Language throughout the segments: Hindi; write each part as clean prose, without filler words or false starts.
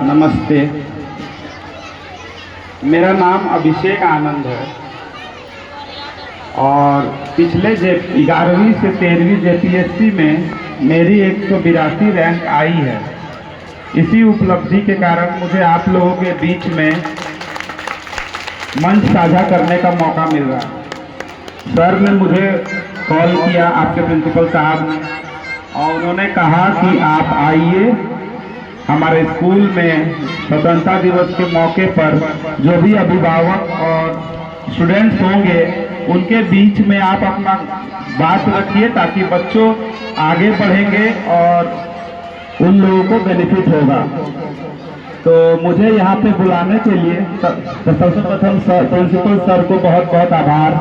नमस्ते। मेरा नाम अभिषेक आनंद है और पिछले 11वीं से 13वीं जेपीएससी में मेरी 182 रैंक आई है। इसी उपलब्धि के कारण मुझे आप लोगों के बीच में मंच साझा करने का मौका मिल रहा है। सर ने मुझे कॉल किया, आपके प्रिंसिपल साहब ने, और उन्होंने कहा कि आप आइए हमारे स्कूल में स्वतंत्रता दिवस के मौके पर जो भी अभिभावक और स्टूडेंट्स होंगे उनके बीच में आप अपना बात रखिए ताकि बच्चों आगे बढ़ेंगे और उन लोगों को बेनिफिट होगा। तो मुझे यहाँ पे बुलाने के लिए सबसे प्रथम प्रिंसिपल सर को बहुत बहुत आभार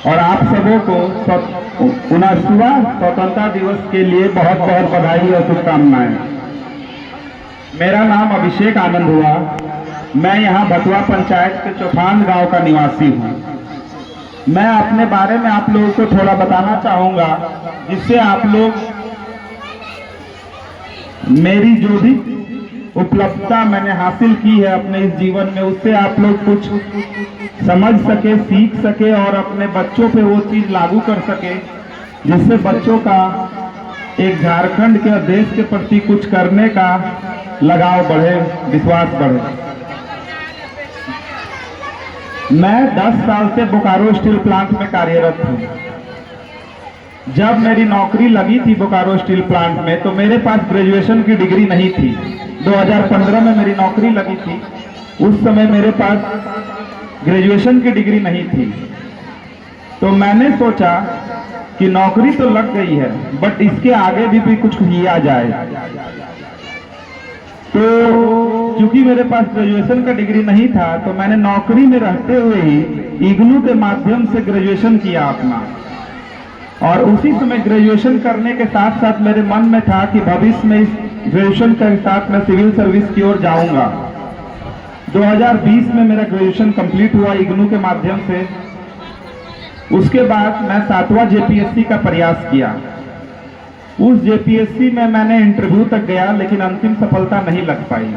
और आप सबों को 79वां स्वतंत्रता दिवस के लिए बहुत बहुत बधाई और शुभकामनाएं। मेरा नाम अभिषेक आनंद हुआ। मैं यहाँ भतुआ पंचायत के चौफान गांव का निवासी हूँ। मैं अपने बारे में आप लोगों को थोड़ा बताना चाहूँगा जिससे आप लोग मेरी जो भी उपलब्धता मैंने हासिल की है अपने इस जीवन में उससे आप लोग कुछ समझ सके, सीख सके और अपने बच्चों पे वो चीज़ लागू कर सके जिससे बच्चों का एक झारखंड के और देश के प्रति कुछ करने का लगाव बढ़े, विश्वास बढ़े। मैं 10 साल से बोकारो स्टील प्लांट में कार्यरत हूँ। जब मेरी नौकरी लगी थी बोकारो स्टील प्लांट में तो मेरे पास ग्रेजुएशन की डिग्री नहीं थी। 2015 में मेरी नौकरी लगी थी, उस समय मेरे पास ग्रेजुएशन की डिग्री नहीं थी। तो मैंने सोचा कि नौकरी तो लग गई है बट इसके आगे भी कुछ किया जाए। तो क्योंकि मेरे पास ग्रेजुएशन का डिग्री नहीं था तो मैंने नौकरी में रहते हुए ही इग्नू के माध्यम से ग्रेजुएशन किया अपना। और उसी समय ग्रेजुएशन करने के साथ साथ मेरे मन में था कि भविष्य में इस ग्रेजुएशन के साथ मैं सिविल सर्विस की ओर जाऊंगा। 2020 में मेरा ग्रेजुएशन कंप्लीट हुआ इग्नू के माध्यम से। उसके बाद मैं 7वां जेपीएससी का प्रयास किया। उस जेपीएससी में मैंने इंटरव्यू तक गया लेकिन अंतिम सफलता नहीं लग पाई।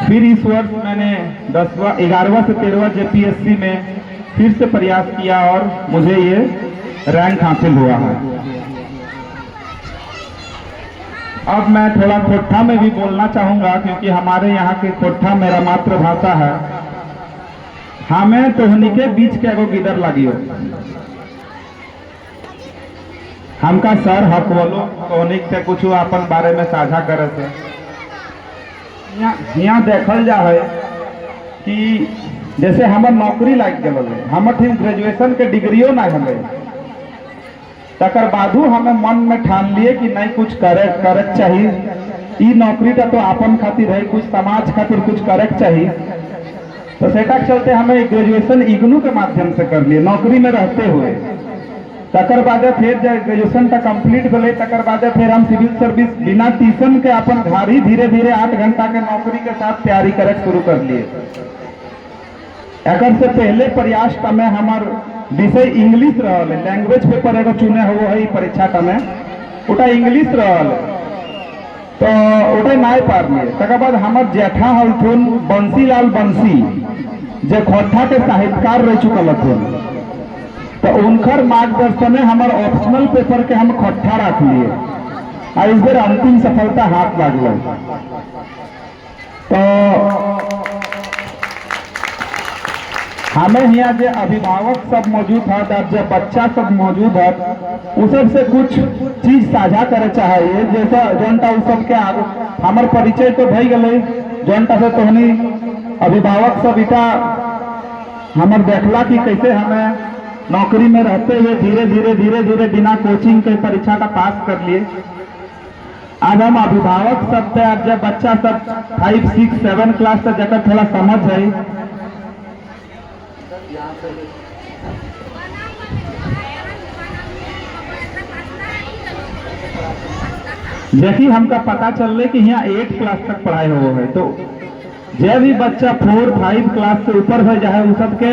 फिर इस वर्ष मैंने 11वां से 13वां जेपीएससी में फिर से प्रयास किया और मुझे ये रैंक हासिल हुआ है। अब मैं थोड़ा खोट्ठा में भी बोलना चाहूंगा क्योंकि हमारे यहाँ के खोट्ठा मेरा मातृभाषा है। हमें तोहनी के बीच के एगो गिदर लगियो, हमका सर हक बोलो तोहनी से कुछ अपन बारे में साझा करे थे। यहाँ देखल जा है कि जैसे हमार नौकरी लग गए, हमारे ग्रेजुएशन के डिग्रियो ना हमें, तकर बादू हमें मन में ठान लिए कि नहीं कुछ करे चाहिए। ई नौकरी का तो अपन खातिर है, कुछ समाज खातिर कुछ करे चाहिए। तो सेटा चलते हमें ग्रेजुएशन इग्नू के माध्यम से कर लिए नौकरी में रहते हुए। तकर बाद फिर जब ग्रेजुएशन का कंप्लीट भले तकर बाद फिर हम सिविल सर्विस बिना ट्यूशन के अपन घर ही धीरे धीरे 8 घंटा के नौकरी के साथ तैयारी करे शुरू कर लिए। एकर से पहले प्रयास का में हमार विषय इंग्लिश रहल, लैंग्वेज पेपर एगो चुने हो है परीक्षा का में उटा इंग्लिश रहल तो उठे नहीं पार लिए। तकर बाद हमार जेठा हलथुन बंसीलाल बंसी जो खोट्ठा के साहित्यकार रह चुकल हथुन, तो उनकर मार्गदर्शन में हमार ऑप्शनल पेपर के हम खोट्ठा रख लिए और इस बार अंतिम सफलता हाथ लागल। तो हमें यहाँ जो अभिभावक सब मौजूद है, जो बच्चा सब मौजूद है, उस सब से कुछ चीज साझा करे चाहिए। जैसा जनता उस सब के आगे हमार परिचय तो भई गए, जनता से तोहनी अभिभावक सब इटा हमार देखला कि कैसे हमें नौकरी में रहते हुए धीरे धीरे बिना कोचिंग के परीक्षा का पास कर लिए। आज हम अभिभावक सब थे, आज जब बच्चा सब 5, 6, 7 क्लास तक जगह थोड़ा समझ है। जैसे हमका पता चल रहा है कि यहाँ 8 क्लास तक पढ़ाई हो है, तो जब भी बच्चा 4, 5 क्लास से ऊपर हो जाए उस सबके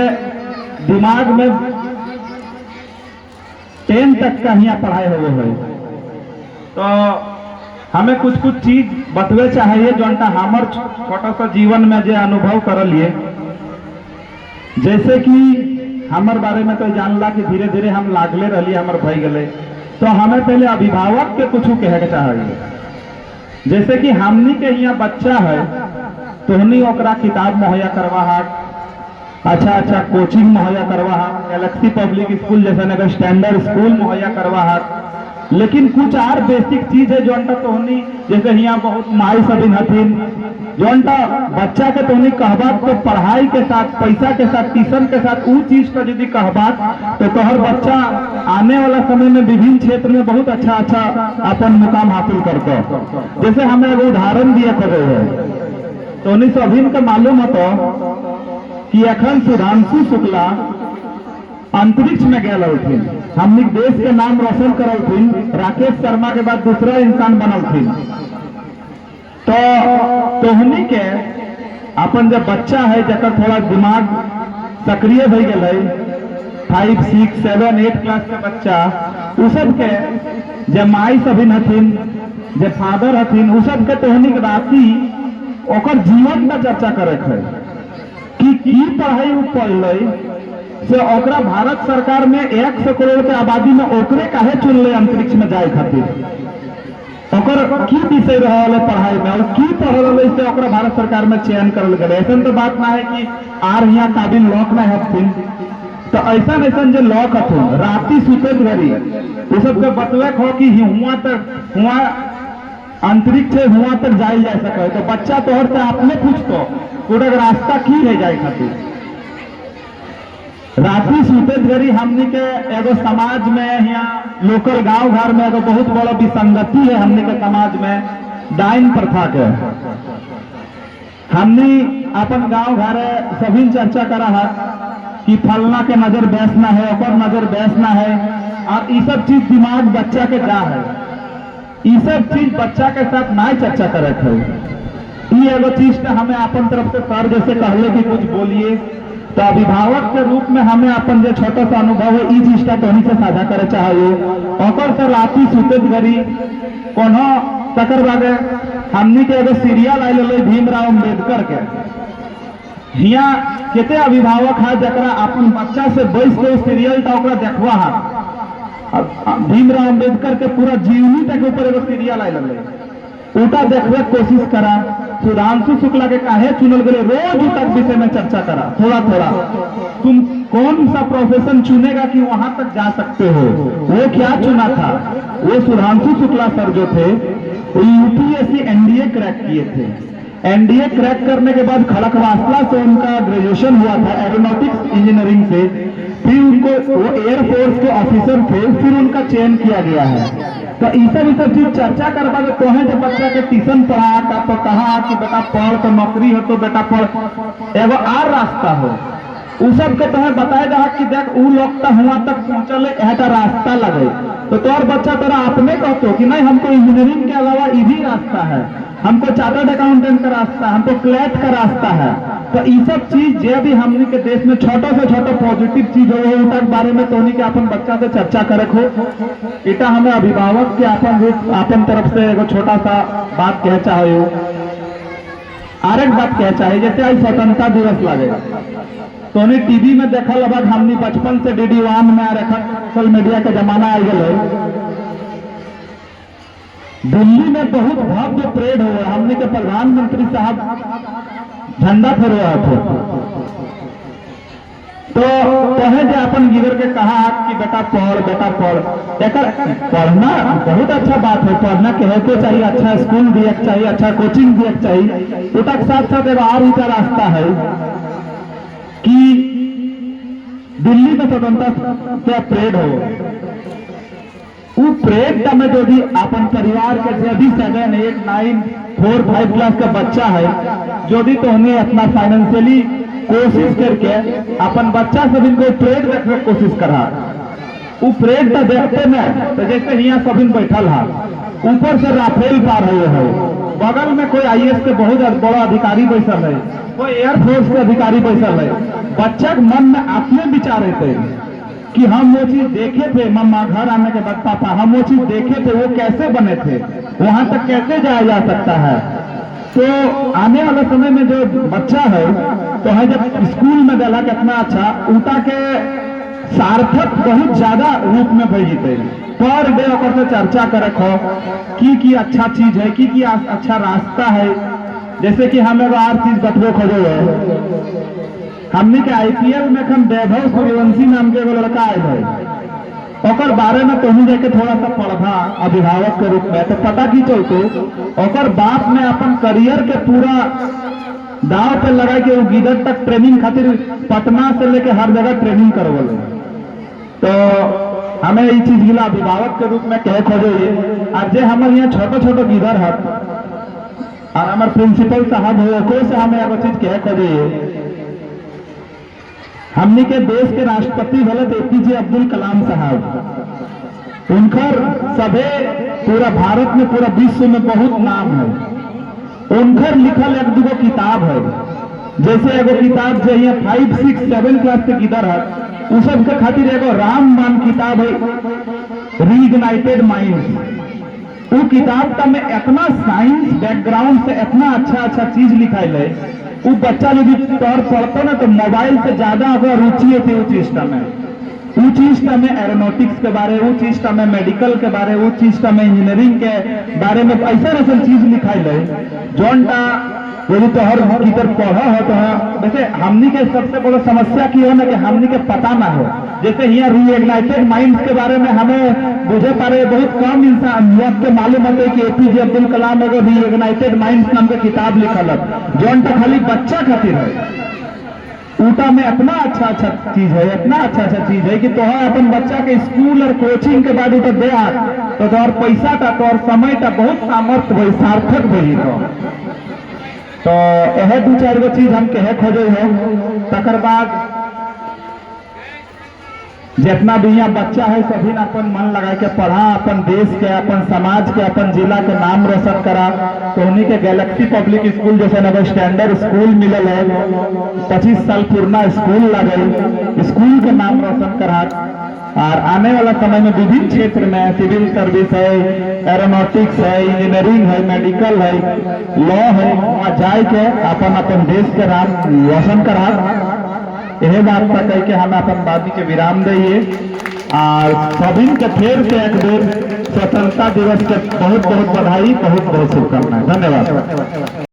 दिमाग में 10 तक का यहाँ पढ़ाई हो है। तो हमें कुछ कुछ चीज बतवे चाहिए जोनटा हमार छोटा सा जीवन में जो अनुभव कर लिए। जैसे कि हमार बारे में तो जानला कि धीरे धीरे हम लागले रही हमार भई गए, तो हमें पहले अभिभावक के कुछ कहे के चाहिए। जैसे कि हमनी के यहाँ बच्चा है तो हमनी ओकरा किताब मुहैया करवा हाट, अच्छा अच्छा कोचिंग मुहैया करवा हाट, गैलेक्सी पब्लिक स्कूल जैसे स्टैंडर्ड स्कूल मुहैया करवा हाट। लेकिन कुछ और बेसिक चीज है जोनटा तोहनी जैसे यहाँ बहुत माई सभी हथिन जोनटा बच्चा के तोहनी कहबात तो पढ़ाई के साथ पैसा के साथ ट्यूशन के साथ वो चीज का यदि कहबात तो तोहर बच्चा आने वाला समय में विभिन्न क्षेत्र में बहुत अच्छा अच्छा अपन मुकाम हासिल करता। जैसे हमें एगो उदाहरण दिया कर रहे हैं तोहनी सभी का मालूम है कि अखन सुधांशु शुक्ला अंतरिक्ष में गए लथिन, हमनी देश के नाम रोशन करलथिन, राकेश शर्मा के बाद दूसरा इंसान बनलथिन। तो तोहनी के अपन जब बच्चा है जकर थोड़ा दिमाग सक्रिय हो गए 5, 6, 7, 8 क्लास के बच्चा उ सब के जब माई सभी हथिन जब फादर हथिन उ सब के तोहनी के राती ओकर जीवन का चर्चा करे है कि पढ़ाई उ पढ़ से ओकरा भारत सरकार में 100 करोड़ के आबादी में ओकरे काहे चुनले अंतरिक्ष में जाए खातिर, ओकर की विषय रहा पढ़ाई में और की पढ़ रहे से ओकरा भारत सरकार में चयन करल गए। ऐसा तो बात ना है कि आर यहाँ काबिल लॉक में हथिन, तो ऐसा ऐसा जो लॉक हथिन राती सुते घरी वो सबके बतवे हो कि हुआ तक हुआ अंतरिक्ष से हुआ तक जाए जा सके। तो बच्चा तोहर से आपने पूछतो पूरा रास्ता की रह जाए खातिर रात्रि सुते घड़ी हमनी के एगो समाज में यहाँ लोकल गांव घर में एगो बहुत बड़ा विसंगति है हमनी के समाज में डाइन प्रथा के। हमनी अपन गांव घर सभी चर्चा करा है कि फलना के नजर बैसना है ओकर नजर बैसना है और ये सब चीज दिमाग बच्चा के जा है, ये सब चीज बच्चा के साथ ना चर्चा करे थे। ये एगो चीज तो हमें अपन तरफ से सर जैसे कहले कि कुछ बोलिए, तो अभिभावक के रूप में हमें अपन जो छोटा सा अनुभव है ई चीज का तोहनी से साझा करे चाहिए। ओकर से राती सुते घड़ी कोनो तकर बाद हमनी के एगो सीरियल आयल है भीमराव अम्बेडकर के, हियाँ केते अभिभावक है जरा अपन बच्चा से बैस के सीरियल था ओकरा देखवा है। भीमराव अम्बेडकर के पूरा जीवनी तक ऊपर एगो सीरियल आयल है उटा देखने कोशिश करा। सुधांशु शुक्ला के काहे चुनल गए रोज तक विषय में चर्चा करा थोड़ा थोड़ा। तुम कौन सा प्रोफेशन चुनेगा कि वहां तक जा सकते हो, वो क्या चुना था। वो सुधांशु शुक्ला सर जो थे वो यूपीएससी एनडीए क्रैक किए थे। एनडीए क्रैक करने के बाद खड़कवासला से उनका ग्रेजुएशन हुआ था एरोनॉटिक्स इंजीनियरिंग से, फिर उनको वो एयरफोर्स के ऑफिसर थे, फिर उनका चयन किया गया है। तो ये सब चीज चर्चा करवा तो है जब बच्चा के ट्यूशन पढ़ा का तो कहा कि बेटा पढ़ तो नौकरी हो तो बेटा पढ़ एगो आर रास्ता हो उ सब के तोहे बताया जा कि देख उ लोग तो हुआ तक पहुंचल है रास्ता लगे तो तोर बच्चा तोरा अपने कहतो कि नहीं हमको इंजीनियरिंग के अलावा ये भी रास्ता है, हमको चार्टर्ड अकाउंटेंट का रास्ता, हमको क्लैट का रास्ता है। तो ये सब चीज जो भी हमने के देश में छोटा से छोटा पॉजिटिव चीज हो उनका बारे में तोनी के अपन बच्चा से चर्चा करे हो। इटा हमें अभिभावक के अपन तरफ से एगो छोटा सा बात कह चाहे आर एक बात कह चाहे जैसे आज स्वतंत्रता दिवस लगेगा तोनी टीवी में देखा लगभग हमने बचपन से DD1 में आ रखा सोशल मीडिया का जमाना आ गया। दिल्ली में बहुत भव्य परेड हुआ, हमने के प्रधानमंत्री साहब झंडा फहराया थे। तो कहे जो अपन गिवर के कहा कि बेटा पढ़ पढ़ना बहुत अच्छा बात है, पढ़ना कहे के चाहिए, अच्छा स्कूल दिए चाहिए, अच्छा कोचिंग दिए चाहिए। उसका साथ साथ एक और ऊंचा रास्ता है कि दिल्ली में स्वतंत्रता परेड हो वो परेड में जो भी अपन परिवार के जो भी 7, 8, 9, 4, 5 क्लास का बच्चा है जो भी तो उन्हें अपना फाइनेंशियली कोशिश करके अपन बच्चा से भी कोई परेड देखने की कोशिश करा। वो परेड तो देखते में तो जैसे यहाँ सभी बैठल है ऊपर से राफेल पार हुए है, बगल में कोई IAS के बहुत बड़ा अधिकारी बैसल है, कोई एयरफोर्स के अधिकारी बैसल है। बच्चा के मन में अपने विचार थे कि हम वो चीज देखे थे, मम्मा घर आने के बाद पापा हम वो चीज देखे थे, वो कैसे बने थे। वहां तक कैसे जाया जा सकता है। तो आने वाले समय में जो बच्चा है तो है जब स्कूल में गला कितना अच्छा उनका के सार्थक बहुत ज्यादा रूप में भई जीते पर डे ओकर से चर्चा करे खो की अच्छा चीज है की अच्छा रास्ता है। जैसे कि हम एगो आर चीज बतबो खोजो है हमने के आईपीएल में हम वैभव सूर्यवंशी नाम के एगो लड़का आए है ओकर बारे में तुम जाके थोड़ा सा पढ़ा अभिभावक के रूप में तो पता की चलतो ओकर बाप ने अपन करियर के पूरा दाव पे लगा के गिदर तक ट्रेनिंग खातिर पटना से लेके हर जगह ट्रेनिंग करवल। तो हमें ये चीज गिला अभिभावक के रूप में कहे खोजे और जे हमारे यहाँ छोटे छोटे गिदर है और हमारे प्रिंसिपल साहब हो से हमें एगो चीज कहे खोजे हमने के देश के राष्ट्रपति भले एपीजे अब्दुल कलाम साहब उनकर सभे पूरा भारत में पूरा विश्व में बहुत नाम है। उनकर लिखल एक दूगो किताब है जैसे एगो किताब जो यहाँ 5, 6, 7 क्लास के गिदर है उ सब के खातिर एगो रामबाण किताब है रीइग्नाइटेड माइंड। वो किताब का में इतना साइंस बैकग्राउंड से इतना अच्छा चीज लिखाइल है वो बच्चा यदि तौर पढ़ता ना तो मोबाइल से ज्यादा अगर रुचि होती है वो चीज का में एरोनॉटिक्स के बारे वो चीज का में मेडिकल के बारे वो चीज का में इंजीनियरिंग के बारे में ऐसा चीज लिखाइल है जौन का यदि तो हर किधर पढ़ा हो तो वैसे हमनी के सबसे बड़ा समस्या की है ना कि हमनी के पता ना हो। जैसे यहाँ रीइग्नाइटेड माइंड्स के बारे में हमें बुझे पारे बहुत कम इंसान के मालूम होते कि एपीजे अब्दुल कलाम एगो रीइग्नाइटेड माइंड्स नाम के किताब लिखल है जौन का खाली बच्चा खातिर है। ऊटा में इतना अच्छा चीज है इतना अच्छा चीज है कि तो अपन बच्चा के स्कूल और कोचिंग के बाद उठा दे तो तोहर पैसा का तोहर समय का बहुत सामर्थ्य भाई सार्थक भाई तो यह 2-4 गो चीज हम कहे खोजे हो। तकर बाद जितना भी यहाँ बच्चा है सभी ने अपन मन लगा के पढ़ा अपन देश के अपन समाज के अपन जिला के नाम रोशन करा। तो उन्हीं के गैलेक्सी पब्लिक स्कूल जैसे नगर स्टैंडर्ड स्कूल मिलल है 25 साल पूर्णा स्कूल लगे स्कूल के नाम रोशन करा और आने वाला समय में विभिन्न क्षेत्र में सिविल सर्विस है एरोनॉटिक्स है इंजीनियरिंग है मेडिकल है लॉ है वहाँ जाए के अपन अपन देश के नाम रोशन करा। यह बात पर कह के हम अपन बात के विराम दिए और सभी के फिर से एक बेर स्वतंत्रता दिवस के बहुत बहुत बधाई बहुत बहुत शुभकामनाएं। धन्यवाद।